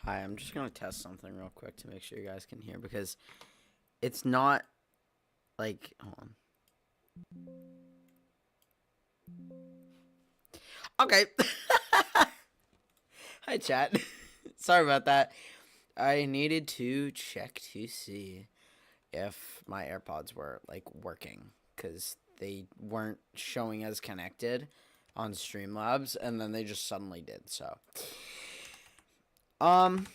Hi, I'm just going to test something real quick to make sure you guys can hear because it's not like, hold on. Okay. Hi, chat. Sorry about that. I needed to check to see if my AirPods were like working because they weren't showing as connected on Streamlabs and then they just suddenly did. So, um,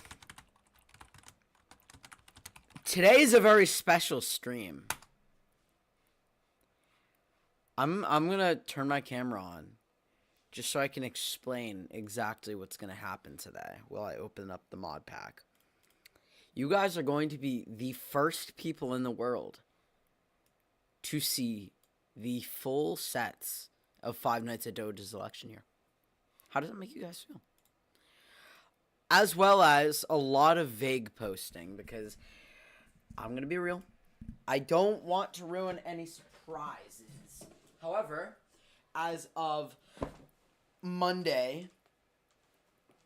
today is a very special stream. I'm gonna turn my camera on just so I can explain exactly what's gonna happen today while I open up the mod pack. You guys are going to be the first people in the world to see the full sets of Five Nights at Dowoges election year. How does that make you guys feel? As well as a lot of vague posting because I'm gonna be real. I don't want to ruin any surprises. However, as of Monday,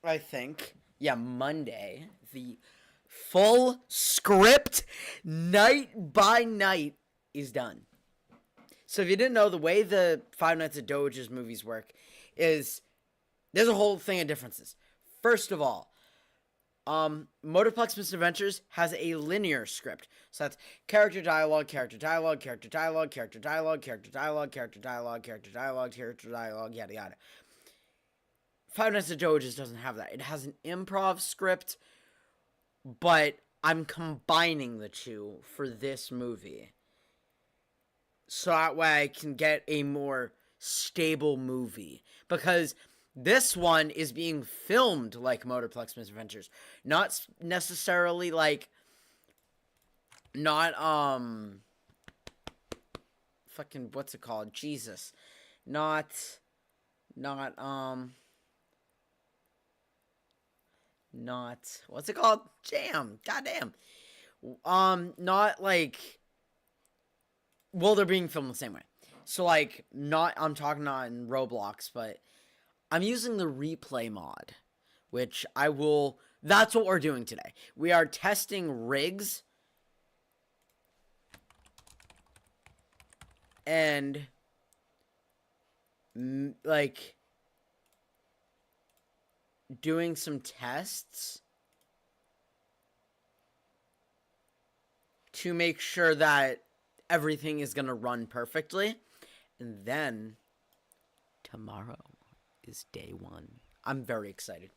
I think, Monday, the full script, night by night, is done. So if you didn't know, the way the Five Nights at Dowoges movies work is there's a whole thing of differences. First of all, Motorplex Misadventures has a linear script. So that's character dialogue, character dialogue, character dialogue, character dialogue, character dialogue, character dialogue, character dialogue, character dialogue, yada yada. Five Nights at Dowoges doesn't have that. It has an improv script, but I'm combining the two for this movie. So that way I can get a more stable movie. Because this one is being filmed like Motorplex Misadventures. Not necessarily like... Not, fucking, what's it called? Jesus. Not, what's it called? Jam. Goddamn. Not like... Well, they're being filmed the same way. So, like, I'm talking not in Roblox, but I'm using the replay mod, which that's what we're doing today. We are testing rigs and, like, doing some tests to make sure that everything is going to run perfectly. And then tomorrow is day one. I'm very excited.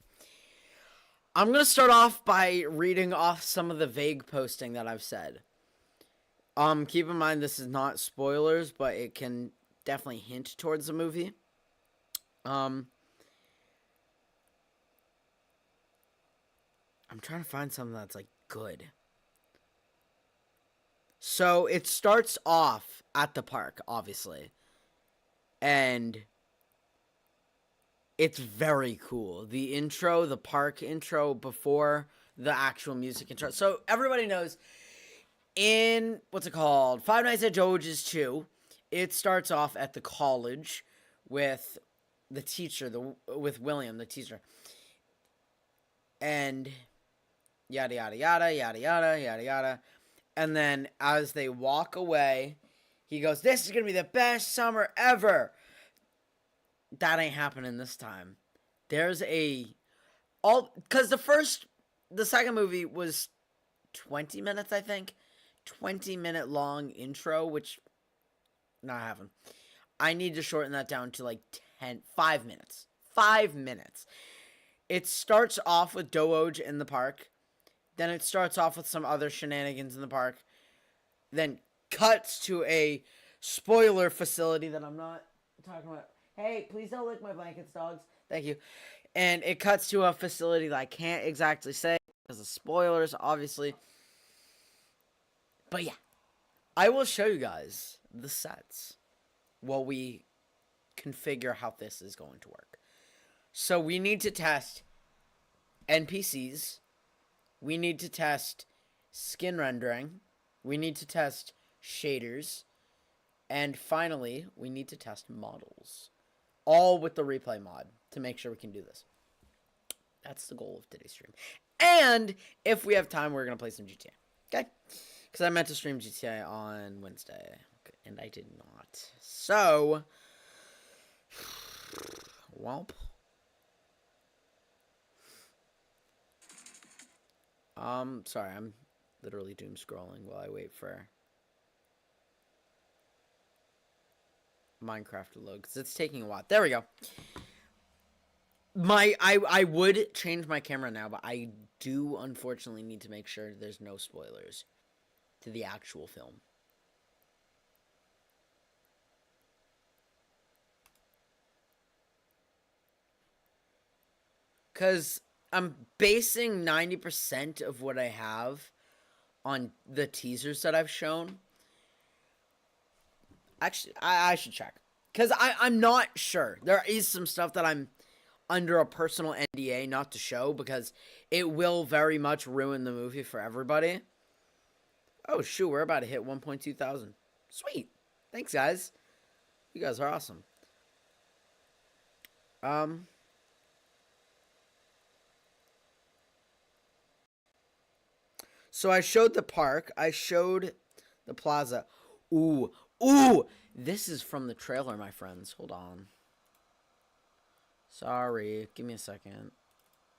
I'm going to start off by reading off some of the vague posting that I've said. Keep in mind this is not spoilers, but it can definitely hint towards the movie. I'm trying to find something that's like good. So it starts off at the park, obviously. And it's very cool. The intro, the park intro before the actual music intro. So everybody knows in, what's it called? Five Nights at Dowoges 2, it starts off at the college with the teacher, with William, the teacher. And yada, yada, yada, yada, yada, yada, yada. And then as they walk away, he goes, "This is going to be the best summer ever." That ain't happening this time. There's because the second movie was 20 minutes, I think. 20-minute long intro, which not happening. I need to shorten that down to like 5 minutes. 5 minutes. It starts off with Dowoge in the park. Then it starts off with some other shenanigans in the park. Then cuts to a spoiler facility that I'm not talking about. Hey, please don't lick my blankets, dogs. Thank you. And it cuts to a facility that I can't exactly say because of spoilers, obviously. But yeah, I will show you guys the sets while we configure how this is going to work. So we need to test NPCs. We need to test skin rendering. We need to test shaders. And finally, we need to test models. All with the replay mod to make sure we can do this. That's the goal of today's stream. And if we have time, we're going to play some GTA. Okay? Because I meant to stream GTA on Wednesday. And I did not. So, womp. Sorry, I'm literally doom scrolling while I wait for Minecraft to load, because it's taking a while. There we go. I would change my camera now, but I do unfortunately need to make sure there's no spoilers to the actual film. Because I'm basing 90% of what I have on the teasers that I've shown. Actually, I should check. Because I'm not sure. There is some stuff that I'm under a personal NDA not to show, because it will very much ruin the movie for everybody. Oh, shoot, we're about to hit 1.2 thousand. Sweet. Thanks, guys. You guys are awesome. So I showed the park. I showed the plaza. Ooh. This is from the trailer, my friends. Hold on. Sorry. Give me a second.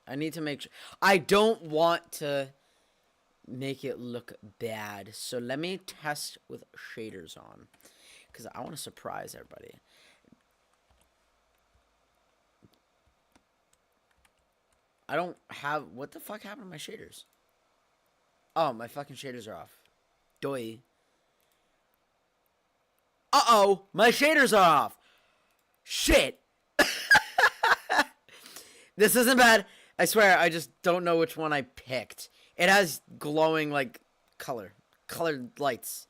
I need to make sure. I don't want to make it look bad. So let me test with shaders on, because I want to surprise everybody. I don't have... What the fuck happened to my shaders? Oh, my fucking shaders are off. Doi. Uh-oh, my shaders are off. Shit. This isn't bad. I swear, I just don't know which one I picked. It has glowing, like, colored lights.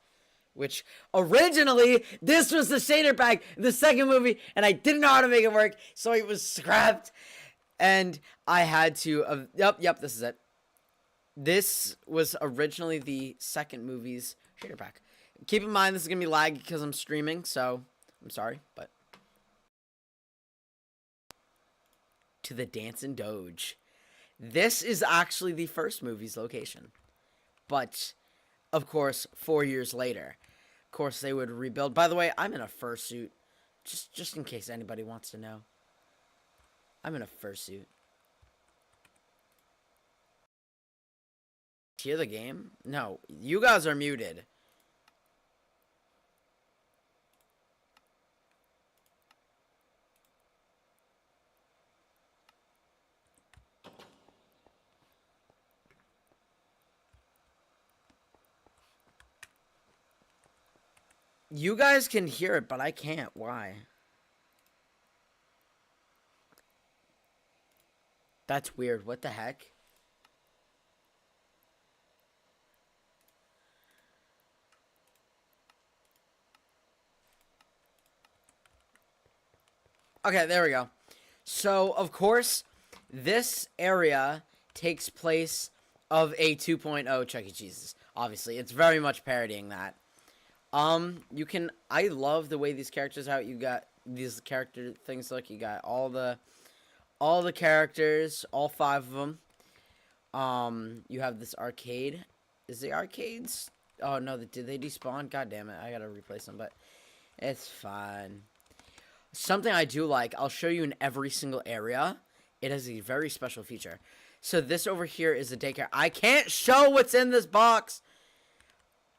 Which, originally, this was the shader pack in the second movie, and I didn't know how to make it work, so it was scrapped. And I had to... Yep, this is it. This was originally the second movie's shader pack. Keep in mind, this is going to be laggy because I'm streaming, so I'm sorry, but... To the Dancing Doge. This is actually the first movie's location. But, of course, 4 years later, of course, they would rebuild. By the way, I'm in a fursuit. Just in case anybody wants to know. I'm in a fursuit. Hear the game? No, you guys are muted. You guys can hear it, but I can't. Why? That's weird. What the heck? Okay, there we go. So, of course, this area takes place of a 2.0 Chuck E. Cheese's. Obviously, it's very much parodying that. You can... I love the way these characters out. You got these character things look. You got all the characters, all 5 of them. You have this arcade. Is the arcades? Oh, no, did they despawn? God damn it, I gotta replace them, but it's fine. Something I do like, I'll show you in every single area. It has a very special feature. So this over here is the daycare. I can't show what's in this box.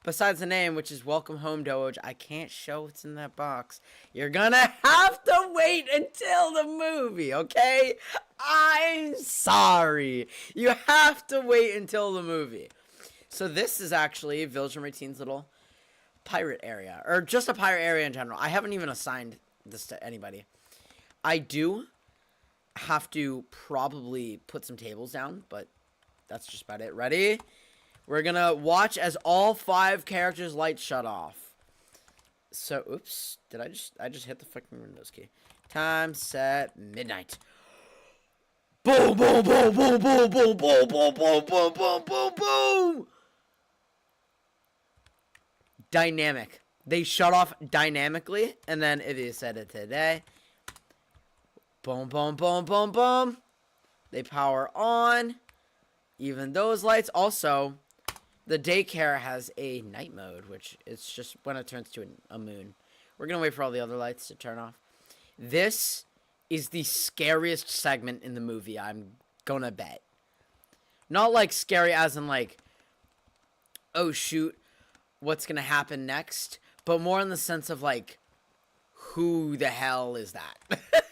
Besides the name, which is Welcome Home Dowoge, I can't show what's in that box. You're gonna have to wait until the movie, okay? I'm sorry. You have to wait until the movie. So this is actually Village of Martine's little pirate area. Or just a pirate area in general. I haven't even assigned this to anybody. I do have to probably put some tables down, but that's just about it. Ready? We're gonna watch as all 5 characters' lights shut off. So, oops. Did I just hit the fucking Windows key. Time, set, midnight. Boom, boom, boom, boom, boom, boom, boom, boom, boom, boom, boom, boom, boom. Dynamic. They shut off dynamically, and then if you set it today, boom, boom, boom, boom, boom. They power on. even those lights. Also, the daycare has a night mode, which it's just when it turns to a moon. We're going to wait for all the other lights to turn off. This is the scariest segment in the movie, I'm going to bet. Not like scary as in like, oh shoot, what's going to happen next? But more in the sense of like, who the hell is that?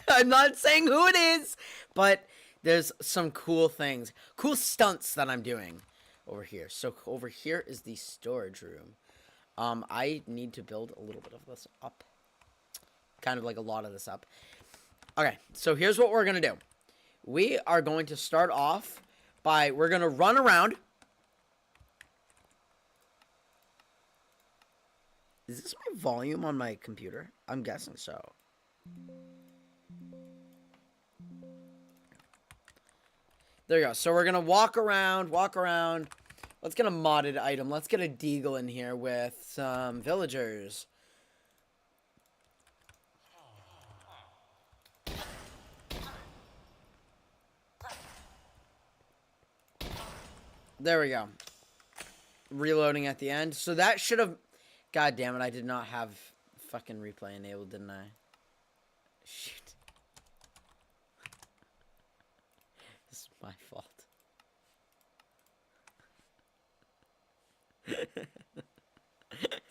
I'm not saying who it is, but there's some cool things, cool stunts that I'm doing over here. So over here is the storage room. I need to build a little bit of this up. Kind of like a lot of this up. Okay, so here's what we're going to do. We are going to start off by, we're going to run around. Is this my volume on my computer? I'm guessing so. There you go. So we're going to walk around. Let's get a modded item. Let's get a deagle in here with some villagers. There we go. Reloading at the end. So that should have... God damn it, I did not have fucking replay enabled, didn't I? Shit. This is my fault.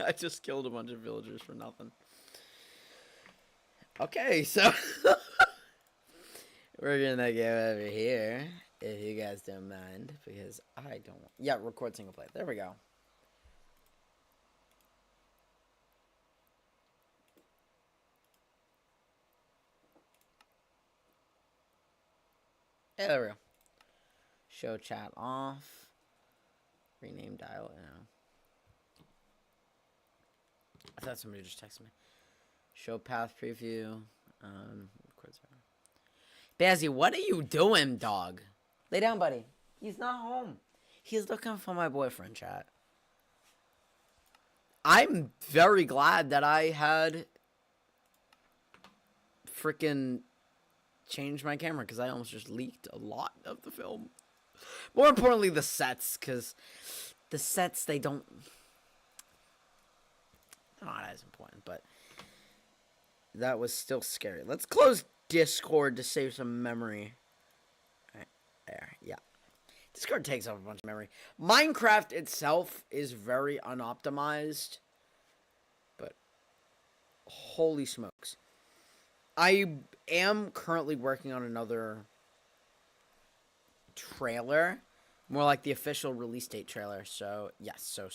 I just killed a bunch of villagers for nothing. Okay, so... we're gonna go over here, if you guys don't mind, because I don't... Yeah, record single play. There we go. Yeah, there we go. Show chat off. Rename dial. No. I thought somebody just texted me. Show path preview. Bazzy, what are you doing, dog? Lay down, buddy. He's not home. He's looking for my boyfriend, chat. I'm very glad that I had freaking changed my camera, because I almost just leaked a lot of the film. More importantly, the sets, because the sets, they're not as important, but that was still scary. Let's close Discord to save some memory. Right there, yeah. Discord takes up a bunch of memory. Minecraft itself is very unoptimized, but holy smokes. I am currently working on another trailer, more like the official release date trailer. So yes, so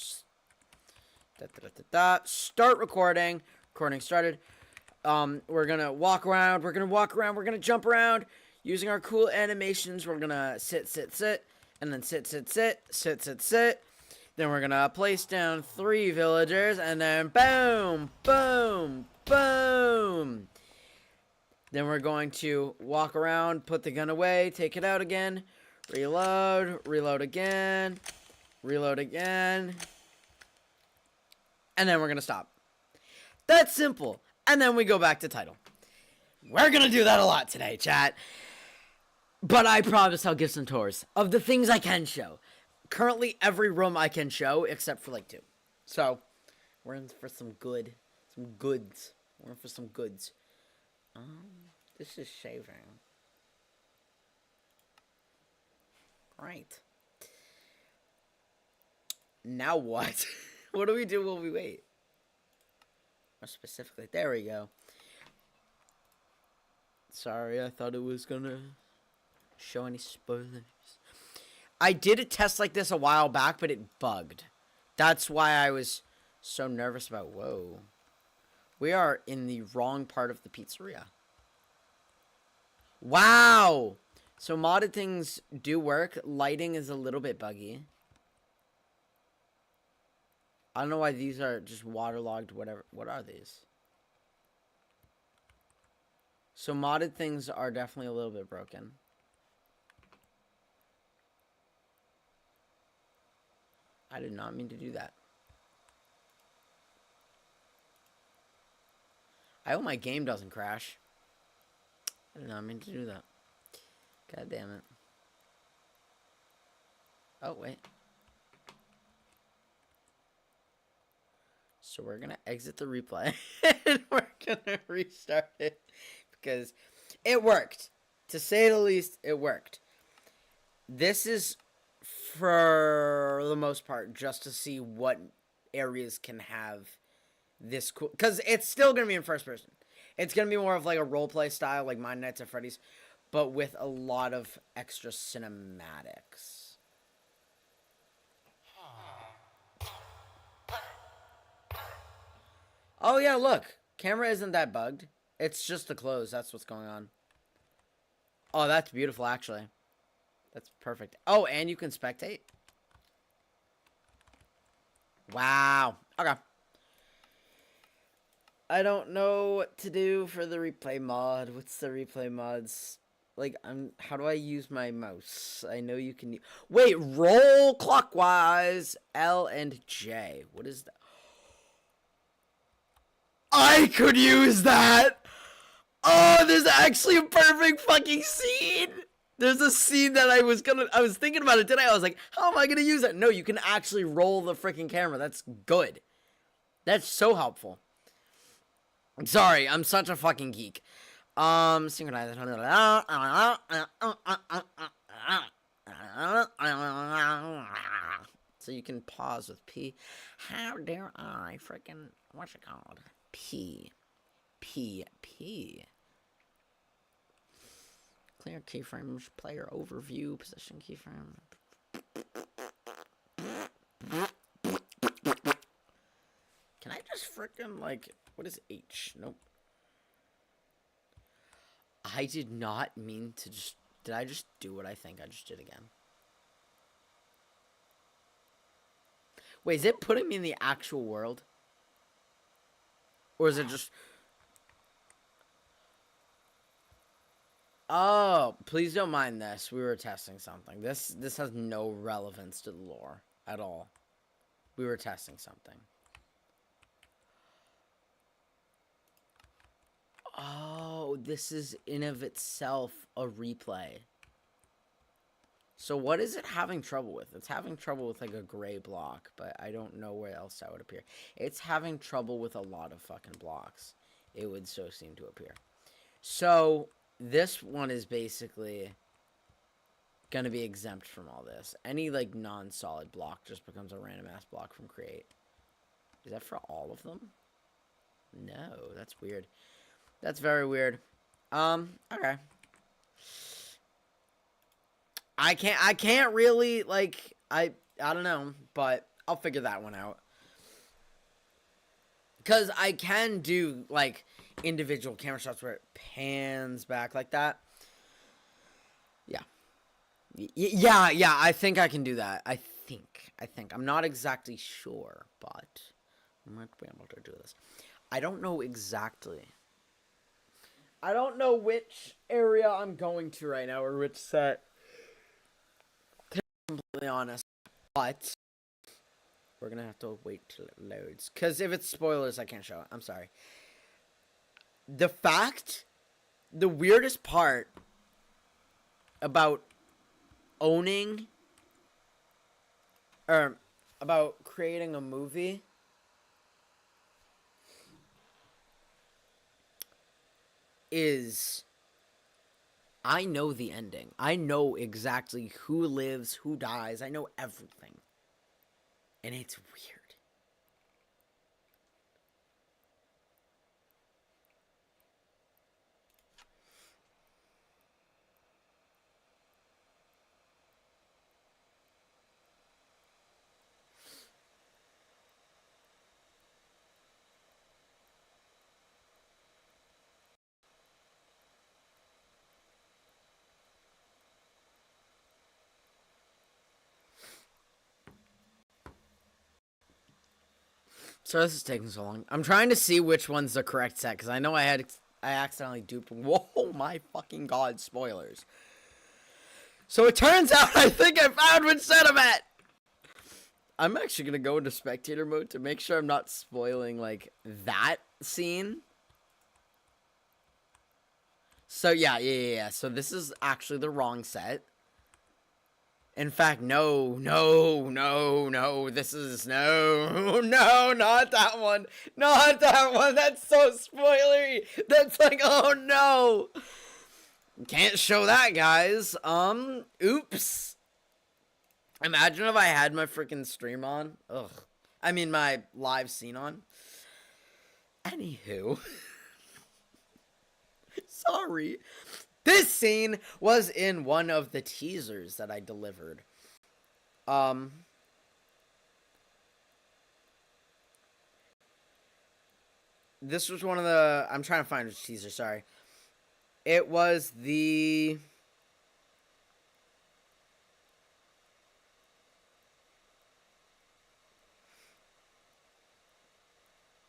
start recording. Recording started. We're gonna walk around. We're gonna jump around using our cool animations. We're gonna sit, and then sit. Then we're gonna place down 3 villagers, and then boom, boom, boom. Then we're going to walk around, put the gun away, take it out again, reload again, and then we're going to stop. That's simple. And then we go back to title. We're going to do that a lot today, chat. But I promise I'll give some tours of the things I can show. Currently, every room I can show, except for like 2. So, we're in for some goods. We're in for some goods. This is shaving. Right. Now what? What do we do while we wait? More specifically, there we go. Sorry, I thought it was gonna show any spoilers. I did a test like this a while back, but it bugged. That's why I was so nervous about, whoa. We are in the wrong part of the pizzeria. Wow! So modded things do work. Lighting is a little bit buggy. I don't know why these are just waterlogged, whatever. What are these? So modded things are definitely a little bit broken. I did not mean to do that. I hope my game doesn't crash. I did not mean to do that. God damn it. Oh, wait. So we're going to exit the replay. And we're going to restart it. Because it worked. To say the least, it worked. This is, for the most part, just to see what areas can have this cool... Because it's still going to be in first person. It's going to be more of like a roleplay style, like Five Nights at Freddy's, but with a lot of extra cinematics. Oh, yeah, look. Camera isn't that bugged. It's just the clothes. That's what's going on. Oh, that's beautiful, actually. That's perfect. Oh, and you can spectate. Wow. Okay. I don't know what to do for the replay mod. What's the replay mods? Like, how do I use my mouse? I know you can... Wait, roll clockwise. L and J. What is that? I could use that! Oh, there's actually a perfect fucking scene! There's a scene that I was thinking about it today. I was like, how am I gonna use it? No, you can actually roll the freaking camera. That's good. That's so helpful. I'm sorry, I'm such a fucking geek. Synchronize. So you can pause with P. How dare I freaking, what's it called? P. Clear keyframes, player overview, position keyframe. Can I just freaking, like, what is H? Nope. I did not mean to just, did I just do what I think I just did again? Wait, is it putting me in the actual world? Or is it just... Oh, please don't mind this. We were testing something. This has no relevance to the lore at all. We were testing something. Oh, this is in of itself a replay. So what is it having trouble with? It's having trouble with like a gray block, but I don't know where else that would appear. It's having trouble with a lot of fucking blocks. It would so seem to appear. So this one is basically gonna be exempt from all this. Any like non-solid block just becomes a random ass block from create. Is that for all of them? No, that's weird. That's very weird. Okay. I can't really, like, I don't know, but I'll figure that one out. Because I can do, like, individual camera shots where it pans back like that. Yeah. Yeah, I think I can do that. I think. I'm not exactly sure, but I might be able to do this. I don't know exactly. I don't know which area I'm going to right now, or which set. To be completely honest, but we're gonna have to wait till it loads. Because if it's spoilers, I can't show it. I'm sorry. The weirdest part about owning, or about creating a movie, is I know the ending. I know exactly who lives, who dies. I know everything. And it's weird. So this is taking so long. I'm trying to see which one's the correct set, because I know I accidentally duped. Whoa, my fucking god, spoilers. So it turns out I think I found which set I'm at. I'm actually going to go into spectator mode to make sure I'm not spoiling, like, that scene. So, yeah. So this is actually the wrong set. In fact, no, no, no, no. This is no, no, not that one. Not that one. That's so spoilery. That's like, oh no. Can't show that, guys. Oops. Imagine if I had my freaking stream on. Ugh. I mean, my live scene on. Anywho. Sorry. This scene was in one of the teasers that I delivered. This was one of the... I'm trying to find which teaser, sorry. It was the...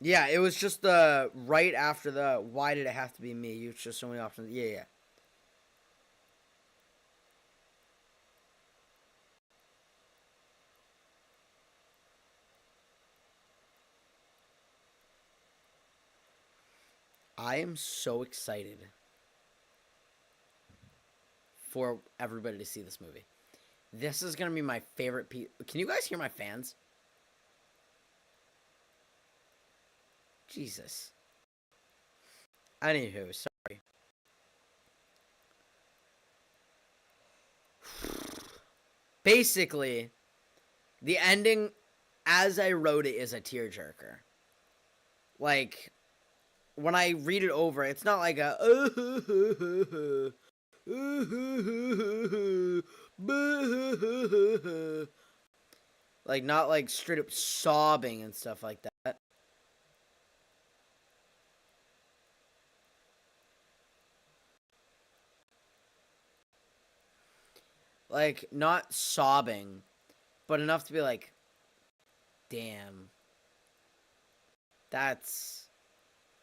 Yeah, it was just the... Right after the... Why did it have to be me? You chose so many options. Yeah, yeah. I am so excited for everybody to see this movie. This is going to be my favorite piece. Can you guys hear my fans? Jesus. Anywho, sorry. Basically, the ending, as I wrote it, is a tearjerker. Like, when I read it over, it's not like a... Like, not like straight up sobbing and stuff like that. Like, not sobbing, but enough to be like, damn. That's...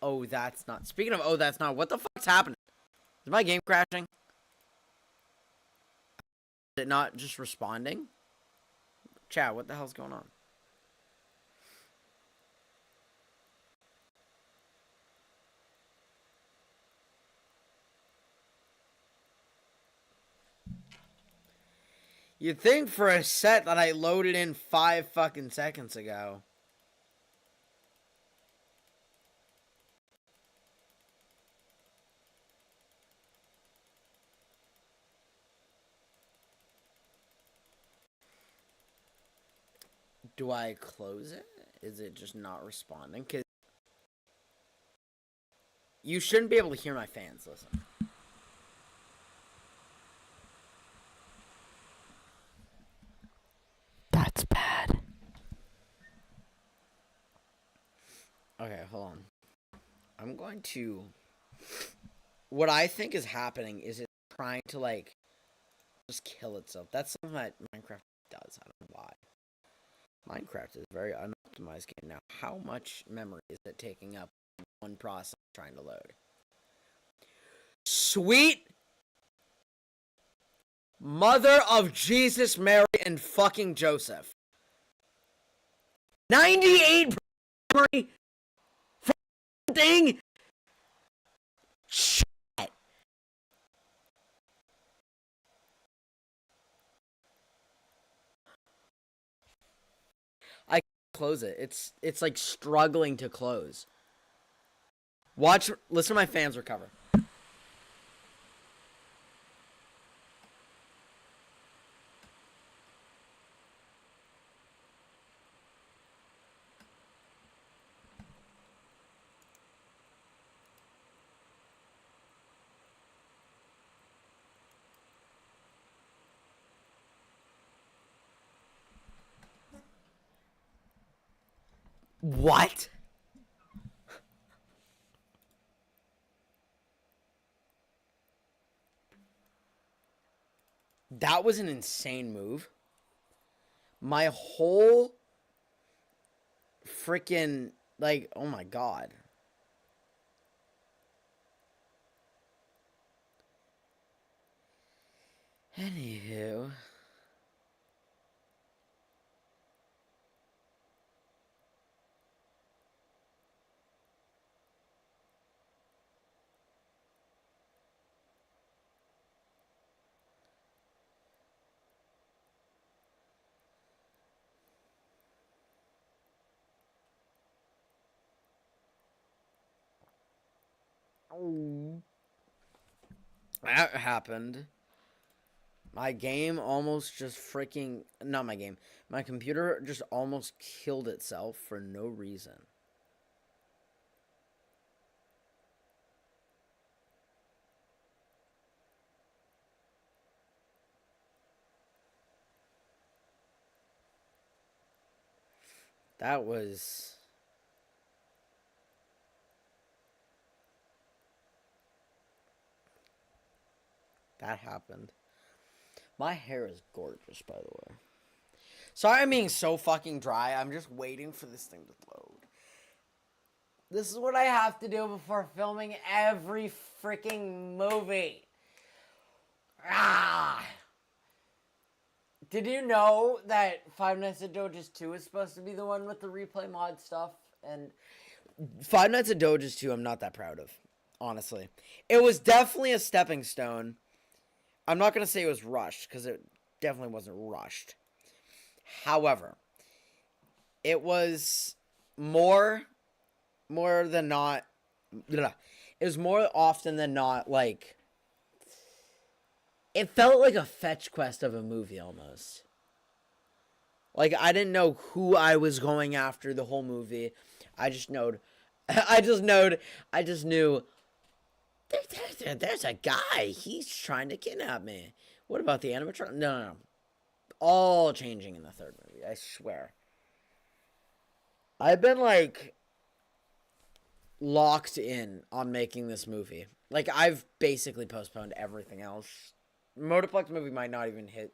Oh, that's not... Speaking of, oh, that's not... What the fuck's happening? Is my game crashing? Is it not just responding? Chat, what the hell's going on? You'd think for a set that I loaded in 5 fucking seconds ago. Do I close it? Is it just not responding? Cause you shouldn't be able to hear my fans. Listen. That's bad. Okay, hold on. I'm going to... What I think is happening is it's trying to, like, just kill itself. That's something that Minecraft does. I don't know why. Minecraft is a very unoptimized game. Now, how much memory is it taking up one process trying to load? Sweet Mother of Jesus, Mary, and fucking Joseph. 98 memory for thing. Shit. I close it. It's like struggling to close. Watch, listen to my fans recover. What? That was an insane move. My whole freaking, like, oh my god. Anywho. That happened. My game almost just freaking... Not my game. My computer just almost killed itself for no reason. That was... That happened. My hair is gorgeous, by the way. Sorry I'm being so fucking dry. I'm just waiting for this thing to load. This is what I have to do before filming every freaking movie. Ah! Did you know that Five Nights at Dowoges 2 is supposed to be the one with the replay mod stuff? And Five Nights at Dowoges 2 I'm not that proud of, honestly. It was definitely a stepping stone. I'm not going to say it was rushed, because it definitely wasn't rushed. However, it was more than not... It was more often than not, like... It felt like a fetch quest of a movie, almost. Like, I didn't know who I was going after the whole movie. I just knew... There's a guy. He's trying to kidnap me. What about the animatronic? No. All changing in the third movie, I swear. I've been, like, locked in on making this movie. Like, I've basically postponed everything else. Motorplex movie might not even hit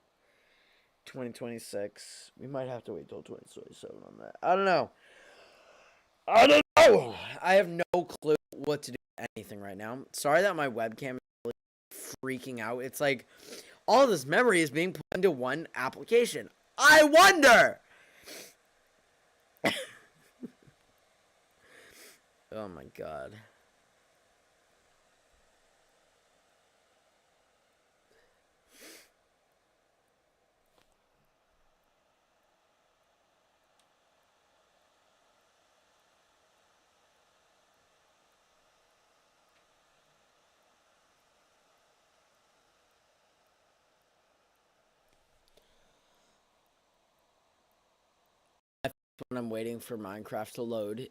2026. We might have to wait till 2027 on that. I don't know. I have no clue what to do with anything right now. Sorry that my webcam is really freaking out. It's like all this memory is being put into one application. I wonder. Oh my god. When I'm waiting for Minecraft to load,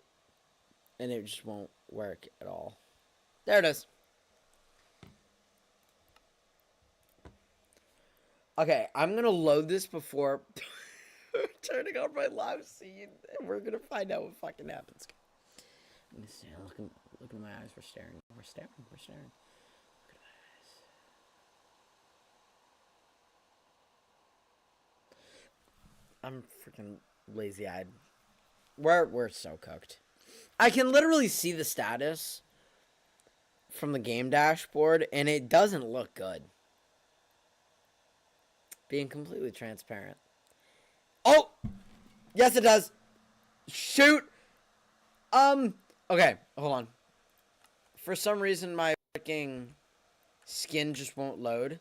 and it just won't work at all. There it is. Okay, I'm gonna load this before turning on my live scene, and we're gonna find out what fucking happens. Let me see. Look at my eyes. We're staring. We're staring. Look at my eyes. I'm freaking lazy-eyed. We're so cooked. I can literally see the status from the game dashboard, and it doesn't look good. Being completely transparent. Oh! Yes, it does. Shoot! Okay, hold on. For some reason, my freaking skin just won't load.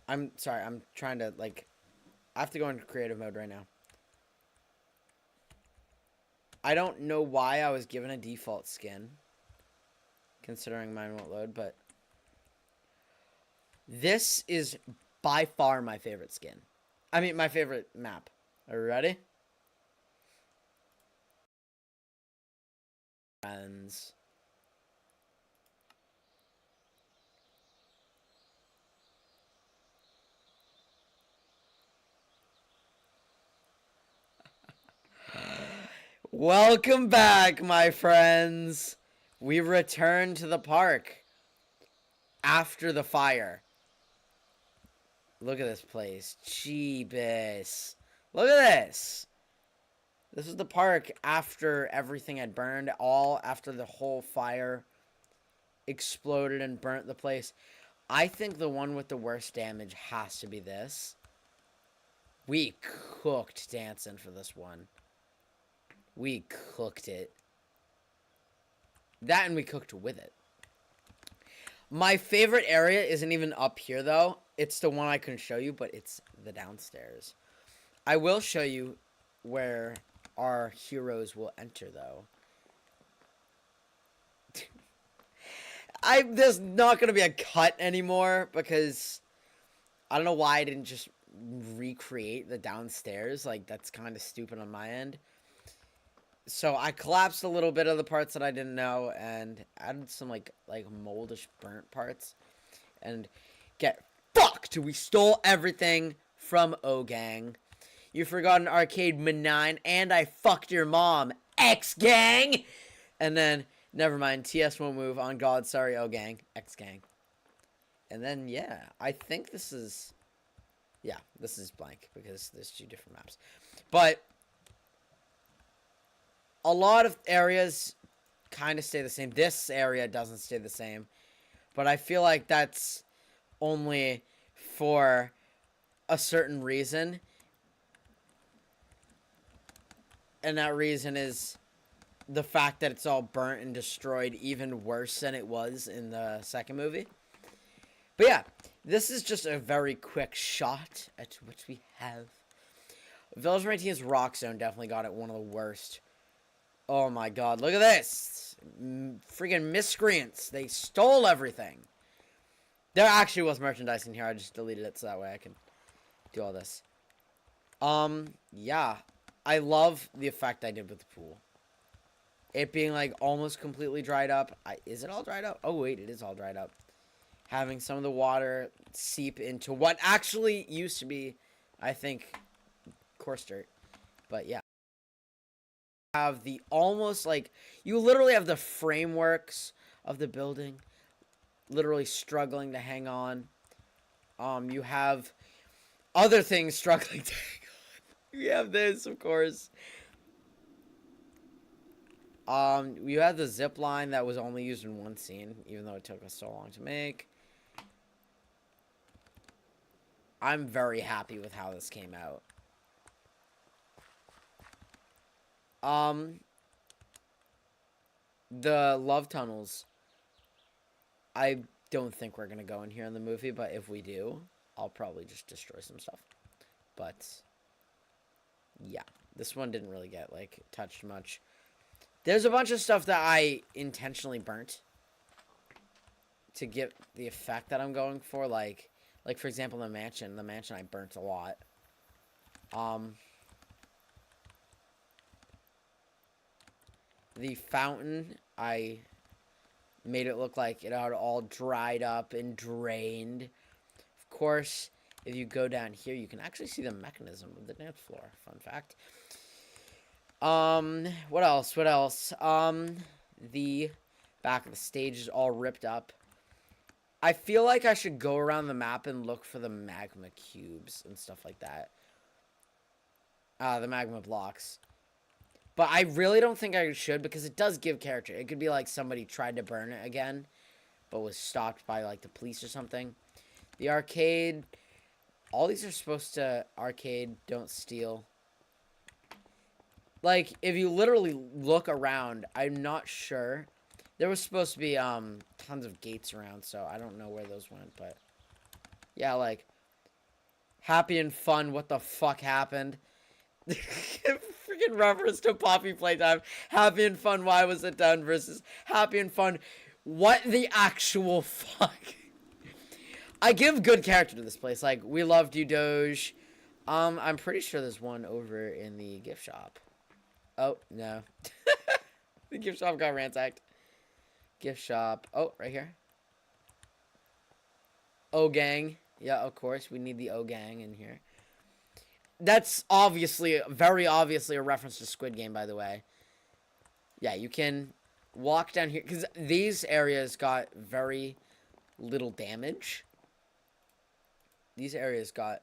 I'm sorry, I'm trying to, like... I have to go into creative mode right now. I don't know why I was given a default skin, considering mine won't load, but... This is by far my favorite skin. I mean, my favorite map. Are you ready? Friends. Welcome back, my friends. We returned to the park after the fire. Look at this place. Jeebus. Look at this. This is the park after everything had burned. All after the whole fire exploded and burnt the place. I think the one with the worst damage has to be this. We cooked dancing for this one. We cooked it. That and we cooked with it. My favorite area isn't even up here, though. It's the one I couldn't show you, but it's the downstairs. I will show you where our heroes will enter, though. There's not gonna be a cut anymore because I don't know why I didn't just recreate the downstairs. Like, that's kind of stupid on my end. So I collapsed a little bit of the parts that I didn't know and added some like moldish burnt parts. And get fucked! We stole everything from O-Gang. You forgot an arcade Menine, and I fucked your mom, X-Gang! And then, never mind, TS won't move, on God, sorry, O-Gang, X-Gang. And then, yeah, I think this is, yeah, this is blank, because there's 2 different maps. But a lot of areas kind of stay the same. This area doesn't stay the same. But I feel like that's only for a certain reason. And that reason is the fact that it's all burnt and destroyed even worse than it was in the second movie. But yeah, this is just a very quick shot at what we have. Village 19's Rock Zone definitely got it one of the worst. Oh my god, look at this. Freaking miscreants. They stole everything. There actually was merchandise in here. I just deleted it so that way I can do all this. Yeah. I love the effect I did with the pool. It being like almost completely dried up. Is it all dried up? Oh wait, it is all dried up. Having some of the water seep into what actually used to be, I think, coarse dirt. But yeah. Have the almost like, you literally have the frameworks of the building literally struggling to hang on. You have other things struggling to hang on. You have this, of course. You have the zip line that was only used in one scene, even though it took us so long to make. I'm very happy with how this came out. The love tunnels. I don't think we're gonna go in here in the movie, but if we do, I'll probably just destroy some stuff. But yeah, this one didn't really get like touched much. There's a bunch of stuff that I intentionally burnt to get the effect that I'm going for, like for example the mansion. The mansion I burnt a lot. The fountain, I made it look like it had all dried up and drained. Of course, if you go down here, you can actually see the mechanism of the dance floor. Fun fact. What else? What else? The back of the stage is all ripped up. I feel like I should go around the map and look for the magma cubes and stuff like that. The magma blocks. But I really don't think I should, because it does give character. It could be like somebody tried to burn it again, but was stopped by like the police or something. The arcade. All these are supposed to arcade, don't steal. Like, if you literally look around, I'm not sure. There was supposed to be tons of gates around, so I don't know where those went, but yeah, like happy and fun, what the fuck happened? Freaking reference to Poppy Playtime. Happy and fun, why was it done? Versus happy and fun, what the actual fuck? I give good character to this place. Like, we loved you, Doge. I'm pretty sure there's one over in the gift shop. Oh, no. The gift shop got ransacked. Gift shop. Oh, right here. O-Gang. Yeah, of course. We need the O-Gang in here. That's obviously, very obviously a reference to Squid Game, by the way. Yeah, you can walk down here. Because these areas got very little damage. These areas got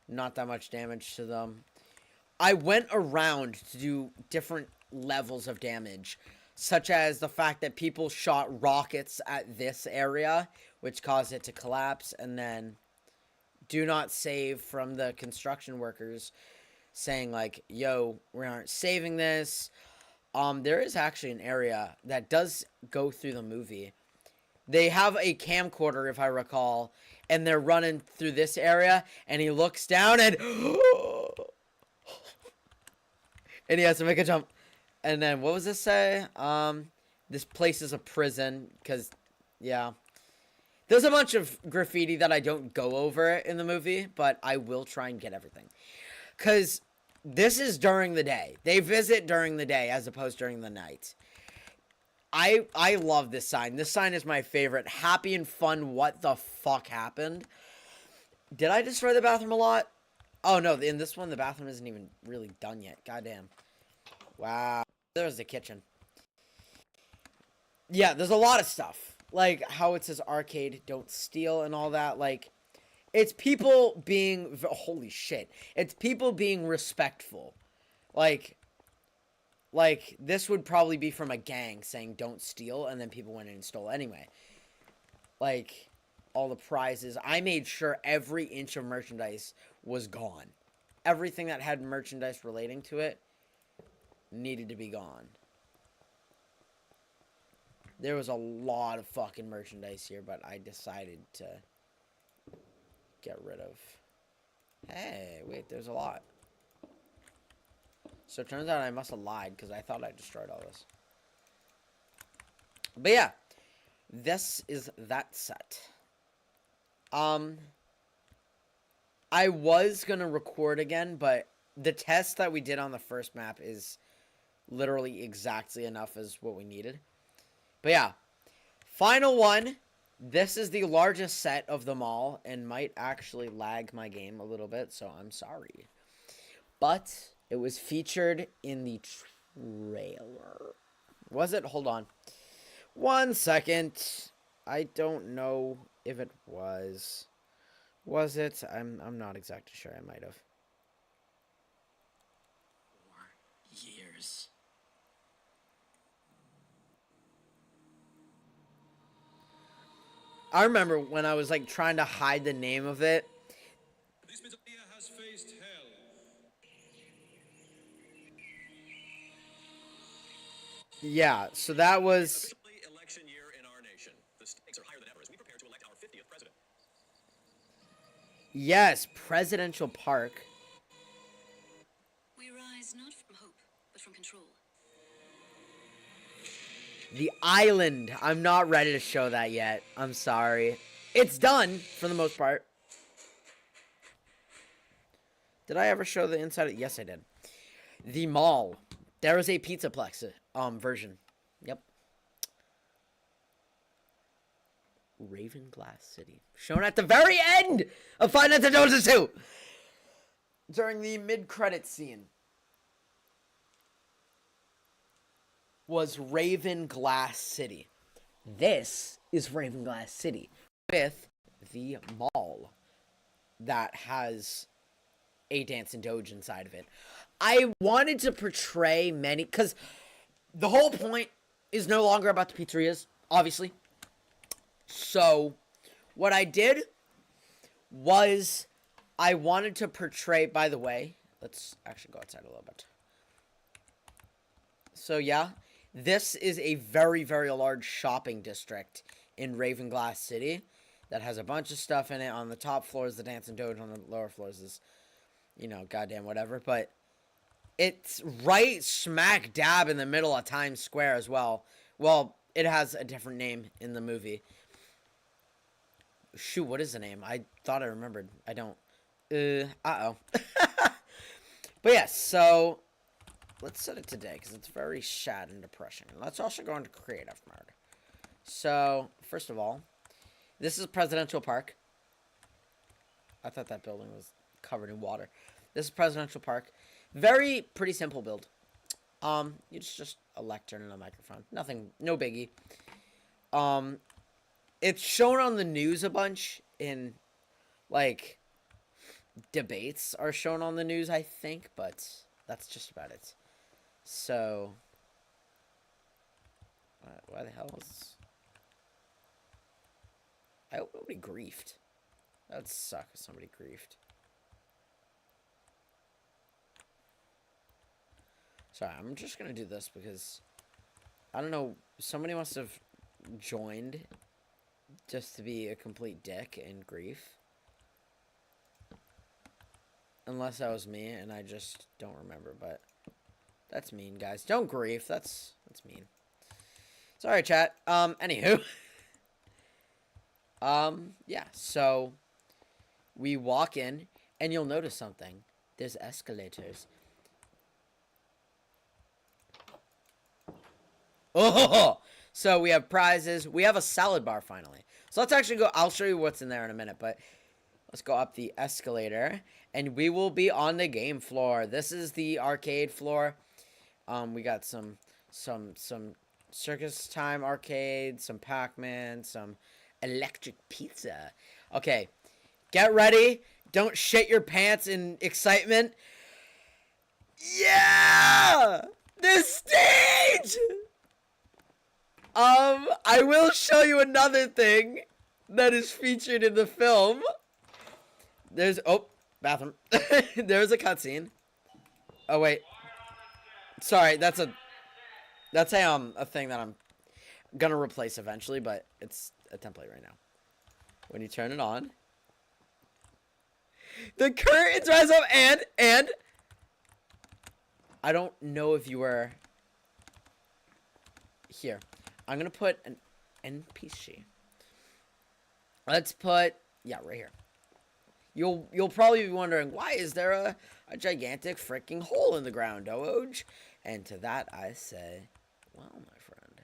not that much damage to them. I went around to do different levels of damage, such as the fact that people shot rockets at this area, which caused it to collapse, and then do not save from the construction workers saying like, yo, we aren't saving this. There is actually an area that does go through the movie. They have a camcorder, if I recall, and they're running through this area, and he looks down and and he has to make a jump. And then what was this say? This place is a prison, because Yeah. There's a bunch of graffiti that I don't go over in the movie, but I will try and get everything. Because this is during the day. They visit during the day as opposed during the night. I love this sign. This sign is my favorite. Happy and fun. What the fuck happened? Did I destroy the bathroom a lot? Oh, no. In this one, the bathroom isn't even really done yet. Goddamn. Wow. There's the kitchen. Yeah, there's a lot of stuff. Like, how it says arcade, don't steal, and all that. Like, it's people being... Holy shit. It's people being respectful. Like, this would probably be from a gang saying don't steal, and then people went in and stole anyway. Like, all the prizes. I made sure every inch of merchandise was gone. Everything that had merchandise relating to it needed to be gone. There was a lot of fucking merchandise here, but I decided to get rid of. Hey, wait, there's a lot. So it turns out I must have lied because I thought I destroyed all this. But yeah, this is that set. I was gonna record again, but the test that we did on the first map is literally exactly enough as what we needed. But yeah, final one. This is the largest set of them all and might actually lag my game a little bit, so I'm sorry. But it was featured in the trailer. Was it? Hold on. 1 second. I don't know if it was. Was it? I'm not exactly sure. I might have. 4 years. I remember when I was like trying to hide the name of it. This Mesopotamia has faced hell. Yeah, so that was election year in our nation. The stakes are higher than ever as we prepare to elect our 50th president. Yes, Presidential Park. We rise not from hope, but from control. The island. I'm not ready to show that yet. I'm sorry. It's done for the most part. Did I ever show the inside? Yes, I did. The mall. There is a Pizzaplex version. Yep. Ravenglass City. Shown at the very end of Five Nights at Dowoges 2. During the mid-credit scene. Was Ravenglass City. This is Ravenglass City with the mall that has a Dancing Doge inside of it. I wanted to portray many, because the whole point is no longer about the pizzerias, obviously. So, what I did was I wanted to portray, by the way, let's actually go outside a little bit. So, yeah. This is a very, very large shopping district in Ravenglass City that has a bunch of stuff in it. On the top floor is the Dancing Doge. On the lower floors is, you know, goddamn whatever. But it's right smack dab in the middle of Times Square as well. Well, it has a different name in the movie. Shoot, what is the name? I thought I remembered. I don't. Uh-oh. But yes, so... let's set it today, because it's very sad and depressing. Let's also go into creative mode. So, first of all, this is Presidential Park. I thought that building was covered in water. This is Presidential Park. Very, pretty simple build. It's just a lectern and a microphone. Nothing, no biggie. It's shown on the news a bunch in, like, debates are shown on the news, I think, but that's just about it. So, why the hell is... I hope nobody griefed. That would suck if somebody griefed. Sorry, I'm just gonna do this because, I don't know, somebody must have joined just to be a complete dick and grief. Unless that was me and I just don't remember, but... that's mean, guys. Don't grief. That's mean. Sorry, chat. Anywho. Yeah, so we walk in, and you'll notice something. There's escalators. Oh! So we have prizes. We have a salad bar, finally. So let's actually go. I'll show you what's in there in a minute, but let's go up the escalator, and we will be on the game floor. This is the arcade floor. We got some Circus Time arcade, some Pac-Man, some electric pizza. Okay, get ready. Don't shit your pants in excitement. Yeah! This stage! I will show you another thing that is featured in the film. There's, oh, bathroom. There's a cutscene. Oh, wait. Sorry, that's a thing that I'm gonna replace eventually, but it's a template right now. When you turn it on, the curtains rise up, and I don't know if you were here. I'm gonna put an NPC. Let's put, yeah, right here. You'll probably be wondering, why is there a gigantic freaking hole in the ground, Dowoge? And to that I say, well, my friend,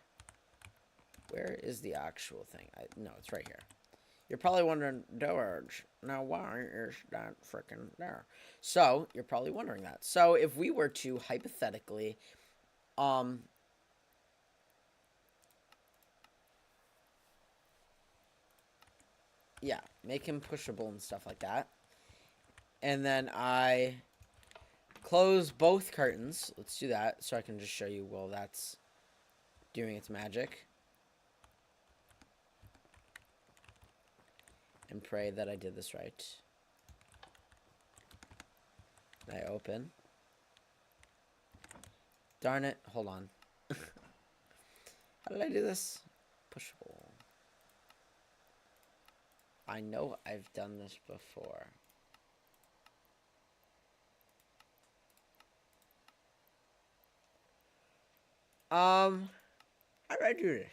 where is the actual thing? No, it's right here. You're probably wondering, Dowoge, now why is that freaking there? So, you're probably wondering that. So, if we were to hypothetically, yeah, make him pushable and stuff like that. And then I close both curtains. Let's do that so I can just show you while that's doing its magic. And pray that I did this right. And I open. Darn it. Hold on. How did I do this? Pushable. I know I've done this before. How did I do this?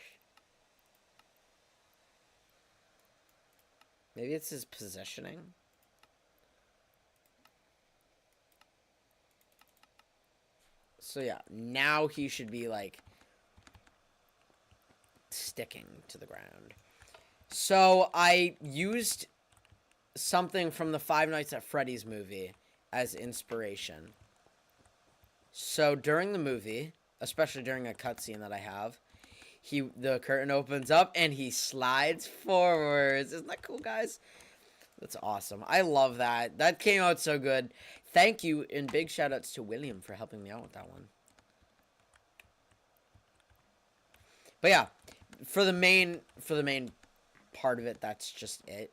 Maybe it's his positioning. So yeah, now he should be like sticking to the ground. So I used something from the Five Nights at Freddy's movie as inspiration. So during the movie, especially during a cutscene that I have, the curtain opens up and he slides forwards. Isn't that cool, guys? That's awesome. I love that. That came out so good. Thank you, and big shout outs to William for helping me out with that one. But yeah, for the main part of it, that's just it.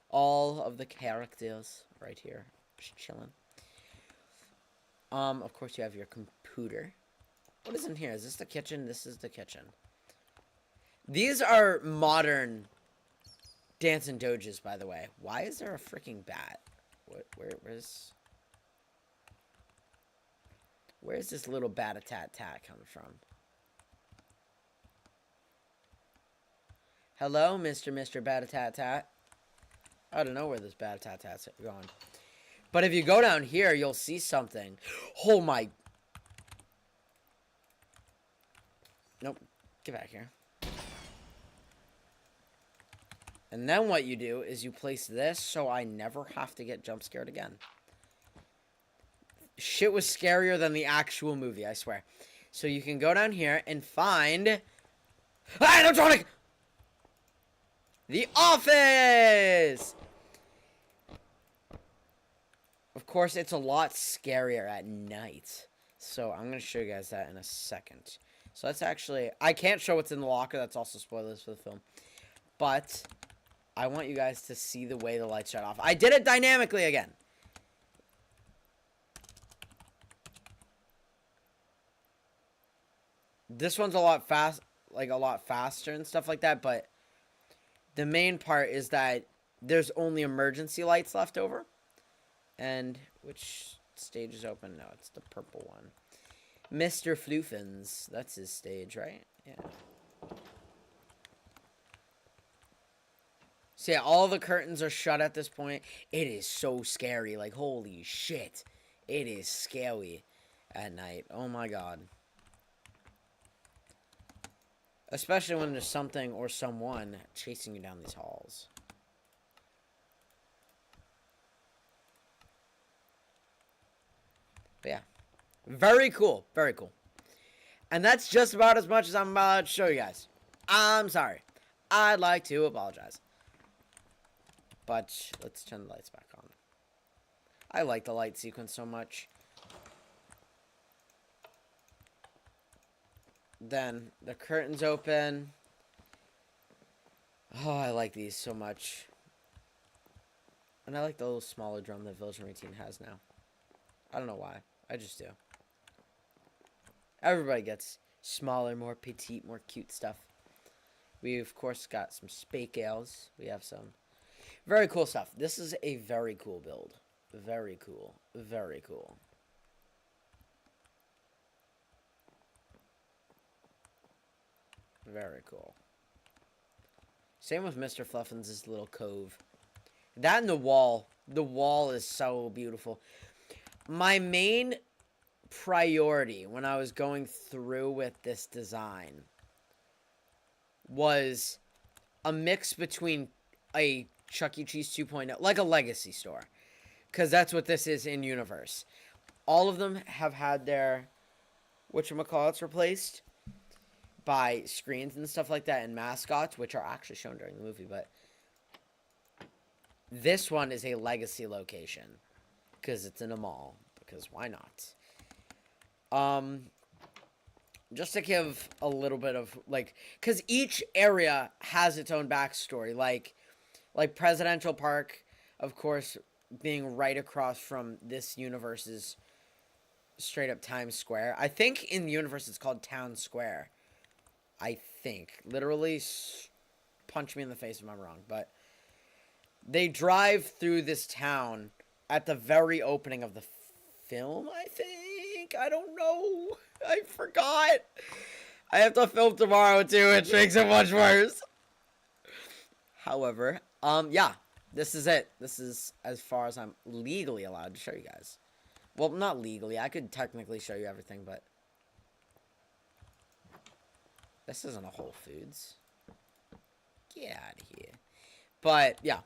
All of the characters right here, just chilling. Of course you have your computer. What is in here? Is this the kitchen? This is the kitchen. These are modern dancing Doges, by the way. Why is there a freaking bat? Where's this little bat-a-tat-tat coming from? Hello, Mr. Bat-a-tat-tat. I don't know where this bat-a-tat-tat's going. But if you go down here, you'll see something. Oh my... Nope. Get back here. And then what you do is you place this so I never have to get jump scared again. Shit was scarier than the actual movie, I swear. So you can go down here and find... Ah, animatronic! The office! Of course, it's a lot scarier at night. So I'm going to show you guys that in a second. So that's actually... I can't show what's in the locker. That's also spoilers for the film. But I want you guys to see the way the lights shut off. I did it dynamically again. This one's a lot faster and stuff like that, but the main part is that there's only emergency lights left over. And which stage is open? No, it's the purple one. Mr. Floofins. That's his stage, right? Yeah. So yeah, all the curtains are shut at this point. It is so scary. Like, holy shit. It is scary at night. Oh my god. Especially when there's something or someone chasing you down these halls. But yeah. Very cool. Very cool. And that's just about as much as I'm about to show you guys. I'm sorry. I'd like to apologize. But let's turn the lights back on. I like the light sequence so much. Then the curtains open. Oh, I like these so much. And I like the little smaller drum that Village Routine has now. I don't know why. I just do. Everybody gets smaller, more petite, more cute stuff. We, of course, got some Spake Ales. We have some very cool stuff. This is a very cool build. Very cool. Very cool. Very cool. Same with Mr. Fluffins' little cove. That and the wall. The wall is so beautiful. My main priority when I was going through with this design was a mix between a Chuck E. Cheese 2.0, like a legacy store. Because that's what this is in universe. All of them have had their whatchamacallits replaced by screens and stuff like that and mascots, which are actually shown during the movie. But this one is a legacy location because it's in a mall. Because why not? Just to give a little bit of, like, because each area has its own backstory. Like Presidential Park, of course, being right across from this universe's straight up Times Square. I think in the universe it's called Town Square. I think. Literally, punch me in the face if I'm wrong. But they drive through this town at the very opening of the film, I think. I don't know. I forgot. I have to film tomorrow, too, which makes it much worse. However, yeah. This is it. This is as far as I'm legally allowed to show you guys. Well, not legally. I could technically show you everything, but this isn't a Whole Foods. Get out of here. But, yeah.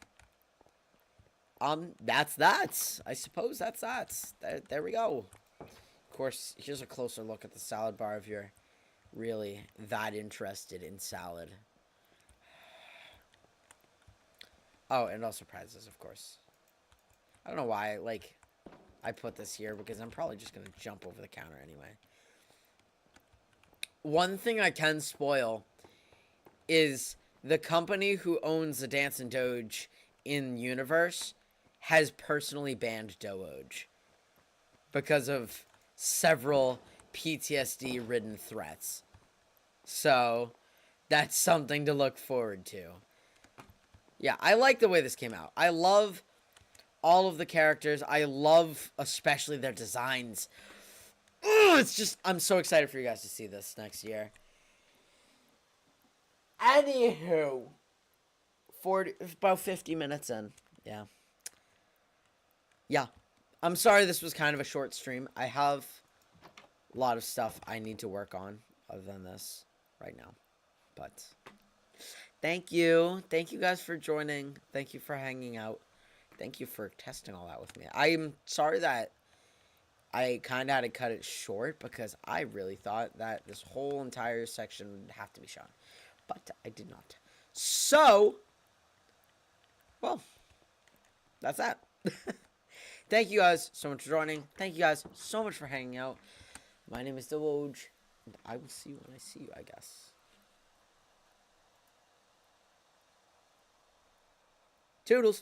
That's that. I suppose that's that. There we go. Of course, here's a closer look at the salad bar if you're really that interested in salad. Oh, and also prizes, of course. I don't know why, like, I put this here because I'm probably just going to jump over the counter anyway. One thing I can spoil is the company who owns the Dancing Doge in universe has personally banned Dowoge because of several PTSD-ridden threats. So, that's something to look forward to. Yeah, I like the way this came out. I love all of the characters. I love especially their designs. Ugh, it's just, I'm so excited for you guys to see this next year. Anywho, about 50 minutes in. Yeah. Yeah. I'm sorry this was kind of a short stream. I have a lot of stuff I need to work on other than this right now. But thank you. Thank you guys for joining. Thank you for hanging out. Thank you for testing all that with me. I'm sorry that I kind of had to cut it short because I really thought that this whole entire section would have to be shown. But I did not. So, well, that's that. Thank you guys so much for joining. Thank you guys so much for hanging out. My name is Dowoges, and I will see you when I see you, I guess. Toodles.